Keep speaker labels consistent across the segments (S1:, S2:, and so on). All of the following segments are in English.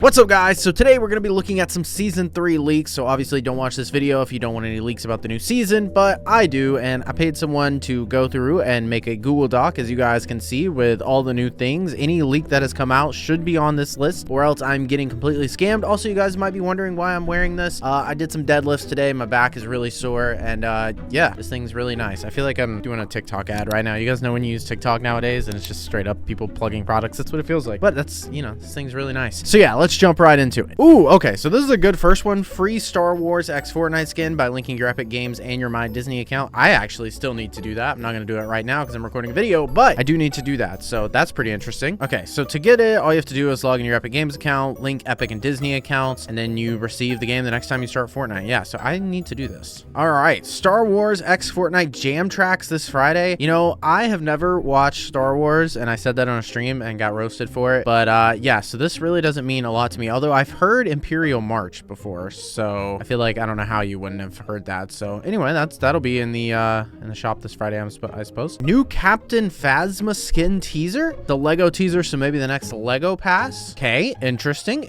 S1: What's up, guys? So today we're going to be looking at some season 3 leaks. So obviously don't watch this video if you don't want any leaks about the new season, but I do, and I paid someone to go through and make a Google Doc, as you guys can see, with all the new things. Any leak that has come out should be on this list, or else I'm getting completely scammed. Also, you guys might be wondering why I'm wearing this. I did some deadlifts today. My back is really sore, and yeah, this thing's really nice. I feel like I'm doing a TikTok ad right now. You guys know when you use TikTok nowadays and it's just straight up people plugging products. That's what it feels like. But that's, you know, this thing's really nice. So yeah, let's jump right into it. Ooh, okay, so this is a good first one. Free Star Wars X Fortnite skin by linking your Epic Games and your My Disney account. I actually still need to do that. I'm not going to do it right now because I'm recording a video, but I do need to do that, so that's pretty interesting. Okay, so to get it, all you have to do is log in your Epic Games account, link Epic and Disney accounts, and then you receive the game the next time you start Fortnite. Yeah, so I need to do this. All right, Star Wars X Fortnite jam tracks this Friday. You know, I have never watched Star Wars, and I said that on a stream and got roasted for it, but yeah, so this really doesn't mean a lot to me, although I've heard Imperial March before, so I feel like I don't know how you wouldn't have heard that. So anyway, that'll be in the shop this Friday, I suppose. New Captain Phasma skin teaser, the Lego teaser, so maybe the next Lego pass. Okay, interesting.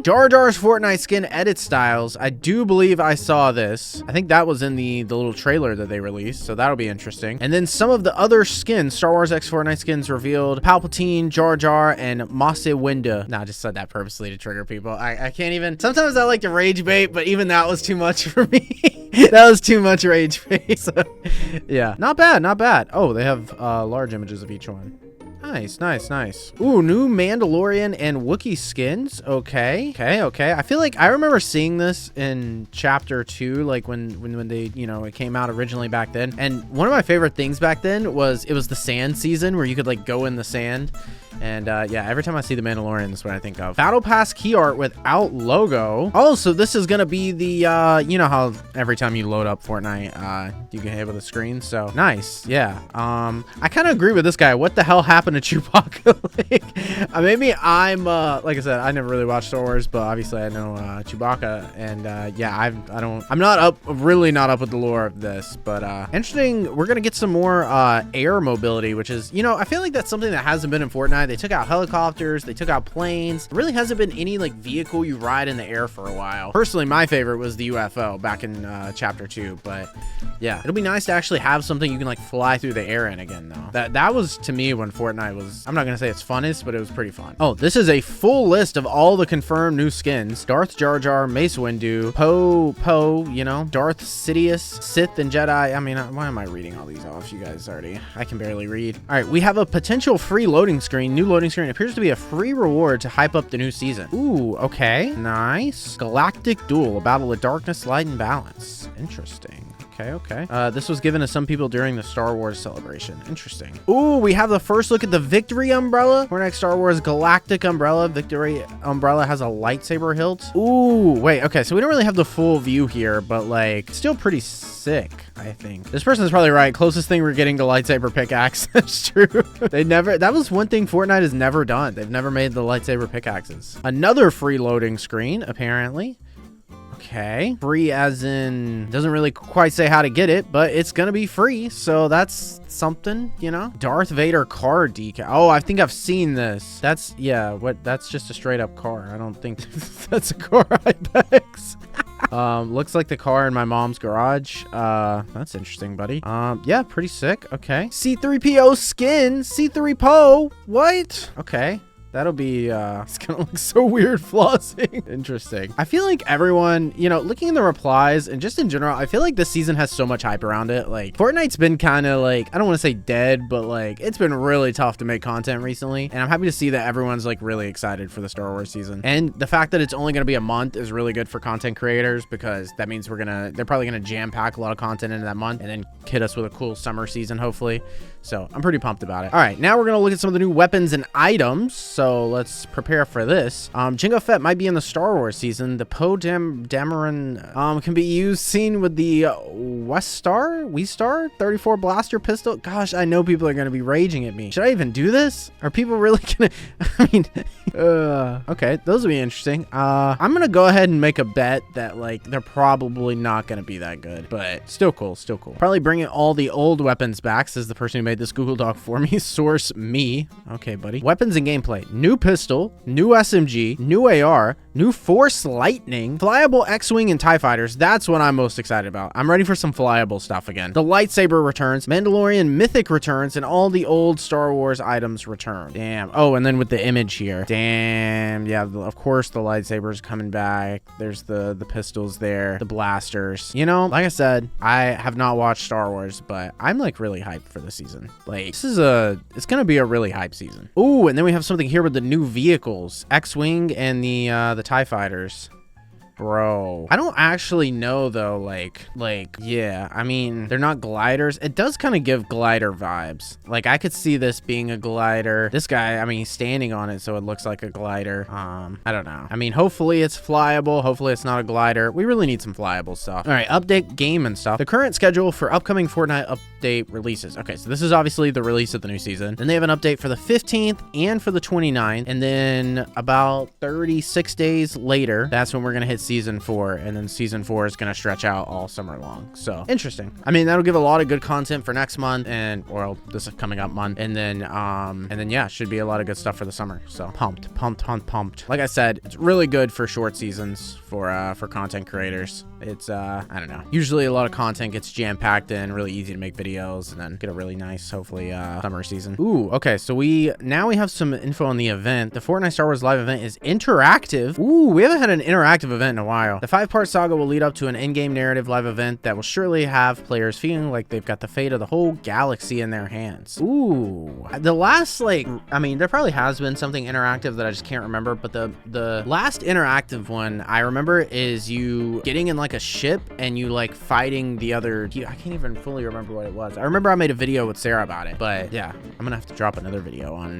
S1: Jar Jar's Fortnite skin edit styles. I do believe I saw this. I think that was in the little trailer that they released, so that'll be interesting. And then some of the other skins, Star Wars X Fortnite skins revealed: Palpatine, Jar Jar, and Mace Windu. Nah, I just said that purposely to trigger people. I can't even. Sometimes I like to rage bait, but even that was too much for me. That was too much rage bait. So, yeah, not bad. Oh, they have large images of each one. Nice. Ooh, new Mandalorian and Wookiee skins. Okay. I feel like I remember seeing this in chapter 2, like when they, you know, it came out originally back then. And one of my favorite things back then was it was the sand season where you could like go in the sand. And yeah, every time I see the Mandalorian, that's what I think of. Battle Pass key art without logo. Oh, so this is gonna be the you know how every time you load up Fortnite, you can hit with a screen. So nice. Yeah. I kind of agree with this guy. What the hell happened to Chewbacca? Like, maybe I'm like I said, I never really watched Star Wars, but obviously I know Chewbacca, and yeah, I'm really not up with the lore of this, but interesting. We're gonna get some more air mobility, which is, you know, I feel like that's something that hasn't been in Fortnite. They took out helicopters, they took out planes. There really hasn't been any like vehicle you ride in the air for a while. Personally, my favorite was the UFO back in chapter 2, but yeah, it'll be nice to actually have something you can like fly through the air in again, though. That was, to me, when Fortnite was, I'm not gonna say it's funnest, but it was pretty fun. Oh, this is a full list of all the confirmed new skins: Darth Jar Jar, Mace Windu, Poe, you know, Darth Sidious, Sith and Jedi. I mean, why am I reading all these off? You guys already, I can barely read. All right, we have a potential free loading screen. New loading screen appears to be a free reward to hype up the new season. Ooh, okay, nice. Galactic Duel, a battle of darkness, light, and balance. Interesting. Okay. This was given to some people during the Star Wars celebration. Interesting. Ooh, we have the first look at the Victory Umbrella. Fortnite Star Wars Galactic Umbrella. Victory Umbrella has a lightsaber hilt. Ooh, wait, okay, so we don't really have the full view here, but like, still pretty sick, I think. This person is probably right. Closest thing we're getting to lightsaber pickaxe. That's true. That was one thing Fortnite has never done. They've never made the lightsaber pickaxes. Another free loading screen, apparently. Okay, free as in, doesn't really quite say how to get it, but it's gonna be free, so that's something, you know. Darth Vader car decal. Oh, I think I've seen this. That's, yeah, that's just a straight up car. I don't think that's a car, Ibex. Looks like the car in my mom's garage. That's interesting, buddy. Yeah, pretty sick. Okay, C-3PO skin. C-3PO. What? Okay. That'll be, it's gonna look so weird flossing. Interesting. I feel like everyone, you know, looking in the replies and just in general, I feel like this season has so much hype around it. Like, Fortnite's been kind of like, I don't want to say dead, but like, it's been really tough to make content recently. And I'm happy to see that everyone's like really excited for the Star Wars season. And the fact that it's only going to be a month is really good for content creators, because that means they're probably going to jam pack a lot of content into that month and then hit us with a cool summer season, hopefully. So I'm pretty pumped about it. All right, now we're going to look at some of the new weapons and items. So let's prepare for this. Jango Fett might be in the Star Wars season. The Poe Dameron can be seen with the We-Star 34 blaster pistol. Gosh, I know people are going to be raging at me. Should I even do this? Are people really going to, I mean, okay, those will be interesting. I'm going to go ahead and make a bet that like they're probably not going to be that good, but still cool. Probably bringing all the old weapons back, says the person who made this Google Doc for me. Source me. Okay, buddy. Weapons and gameplay. new pistol, new SMG, new AR, new Force Lightning, flyable X-Wing and TIE Fighters. That's what I'm most excited about. I'm ready for some flyable stuff again. The lightsaber returns, Mandalorian Mythic returns, and all the old Star Wars items return. Damn. Oh, and then with the image here. Damn. Yeah, of course the lightsaber's coming back. There's the pistols there, the blasters. You know, like I said, I have not watched Star Wars, but I'm like really hyped for the season. Like, it's gonna be a really hype season. Ooh, and then we have something here with the new vehicles, X-Wing and the TIE Fighters. Bro, I don't actually know though, yeah, I mean, they're not gliders. It does kind of give glider vibes. Like, I could see this being a glider. This guy, I mean, he's standing on it, so it looks like a glider. I don't know. I mean, hopefully it's flyable. Hopefully it's not a glider. We really need some flyable stuff. All right, update game and stuff. The current schedule for upcoming Fortnite update releases. Okay, so this is obviously the release of the new season. Then they have an update for the 15th and for the 29th. And then about 36 days later, that's when we're gonna hit season 4, and then season 4 is going to stretch out all summer long. So interesting. I mean, that'll give a lot of good content for next month, and well, this is coming up month, and then yeah, should be a lot of good stuff for the summer. So pumped. Like I said, it's really good for short seasons for content creators. It's I don't know, usually a lot of content gets jam-packed in, really easy to make videos, and then get a really nice, hopefully summer season. Ooh, okay, so now we have some info on the event. The Fortnite Star Wars live event is interactive. Ooh, we haven't had an interactive event in a while. The 5-part saga will lead up to an in-game narrative live event that will surely have players feeling like they've got the fate of the whole galaxy in their hands. Ooh, the last, I mean, there probably has been something interactive that I just can't remember, but the last interactive one I remember is you getting in like a ship and you like fighting the other, I can't even fully remember what it was. I remember I made a video with Sarah about it, but yeah, I'm gonna have to drop another video on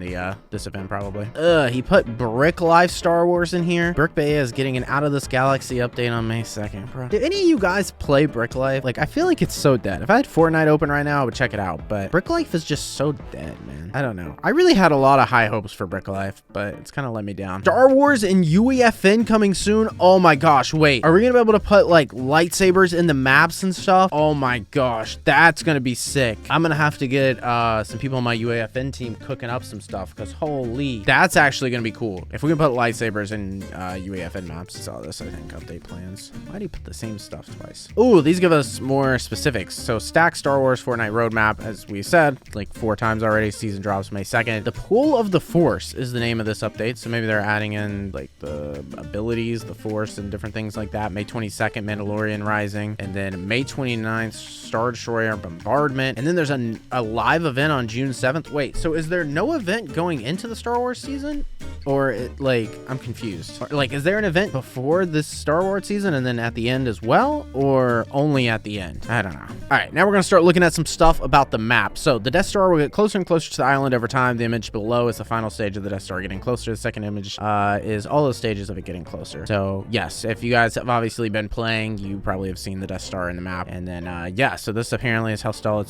S1: this event probably. He put Brick Life Star Wars in here. Brick Bay is getting an Out of This Galaxy update on May 2nd, bro. Did any of you guys play Brick Life? Like, I feel like it's so dead. If I had Fortnite open right now, I would check it out, but Brick Life is just so dead, man. I don't know. I really had a lot of high hopes for Brick Life, but it's kind of let me down. Star Wars and UEFN coming soon. Oh my gosh, wait. Are we gonna be able to put like lightsabers in the maps and stuff? Oh my gosh, that's gonna be sick. I'm gonna have to get some people on my UEFN team cooking up some stuff, because holy, that's actually gonna be cool. If we can put lightsabers in UEFN maps. I saw this, I think, update plans. Why do you put the same stuff twice? Oh, these give us more specifics. So stack Star Wars Fortnite roadmap, as we said, like 4 times already. Season drops May 2nd. The Pool of the Force is the name of this update. So maybe they're adding in like the abilities, the Force, and different things like that. May 22nd, Mandalorian Rising. And then May 29th, Star Destroyer Bombardment. And then there's a live event on June 7th. Wait, so is there no event going into the Star Wars season? Or I'm confused. Like, is there an event before this Star Wars season and then at the end as well, or only at the end? I don't know. All right, now we're gonna start looking at some stuff about the map. So the Death Star will get closer and closer to the island over time. The image below is the final stage of the Death Star getting closer. The second image is all those stages of it getting closer. So yes, if you guys have obviously been playing, you probably have seen the Death Star in the map. And then yeah, so this apparently is how small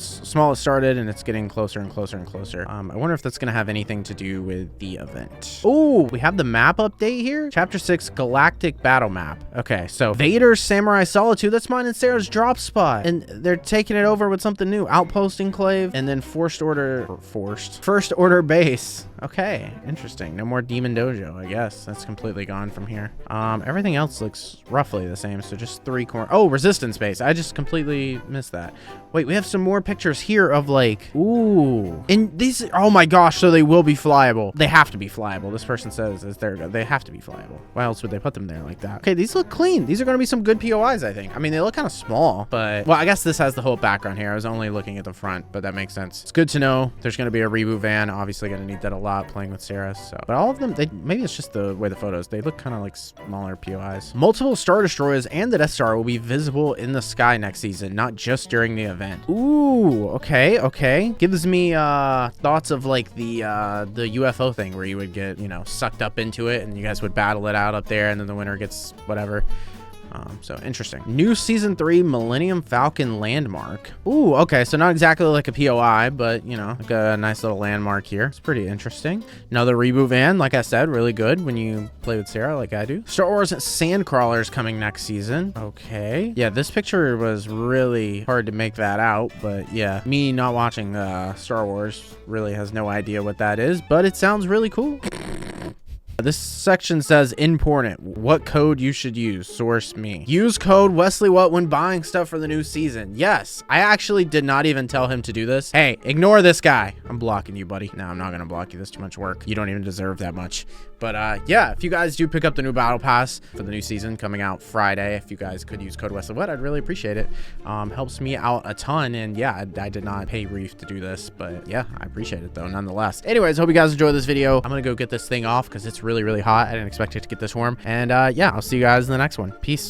S1: it started, and it's getting closer and closer and closer. I wonder if that's gonna have anything to do with the event. Oh, we have the map update here. Chapter 6 Galactic Battle Map. Okay, so Vader's Samurai Solitude, that's mine and Sarah's drop spot, and they're taking it over with something new. Outpost Enclave, and then First Order Base. Okay, interesting. No more Demon Dojo, I guess. That's completely gone from here. Everything else looks roughly the same, so just 3 corners. Oh, Resistance Base. I just completely missed that. Wait, we have some more pictures here of like, ooh. And these, oh my gosh, so they will be flyable. They have to be flyable. This person says, they have to be flyable. Why else would they put them there like that? Okay, these look clean. These are going to be some good POIs, I think. I mean, they look kind of small, but, well, I guess this has the whole background here. I was only looking at the front, but that makes sense. It's good to know there's going to be a reboot van. Obviously going to need that a lot playing with Sarah. So, but all of them, maybe it's just the way the photos, they look kind of like smaller POIs. Multiple Star Destroyers and the Death Star will be visible in the sky next season, not just during the event. Ooh, okay. Gives me thoughts of like the UFO thing where you would get, you know, sucked up into it and you guys would battle it out up there, and then the winner gets whatever. So interesting. New season 3 Millennium Falcon landmark. Ooh, okay, so not exactly like a POI, but you know, like a nice little landmark here. It's pretty interesting. Another reboot van, like I said, really good when you play with Sarah like I do. Star Wars Sandcrawlers coming next season. Okay, yeah, this picture was really hard to make that out, but yeah, me not watching Star Wars really has no idea what that is, but it sounds really cool. This section says important. What code you should use. Source me. Use code Wesley What when buying stuff for the new season. Yes, I actually did not even tell him to do this. Hey, ignore this guy. I'm blocking you, buddy. No, I'm not gonna block you. That's too much work. You don't even deserve that much. But yeah, if you guys do pick up the new battle pass for the new season coming out Friday, if you guys could use code Wesley What, I'd really appreciate it. Helps me out a ton. And yeah, I did not pay Reef to do this, but yeah, I appreciate it though nonetheless. Anyways, hope you guys enjoyed this video. I'm gonna go get this thing off because it's really hot. I didn't expect it to get this warm. And yeah, I'll see you guys in the next one. Peace.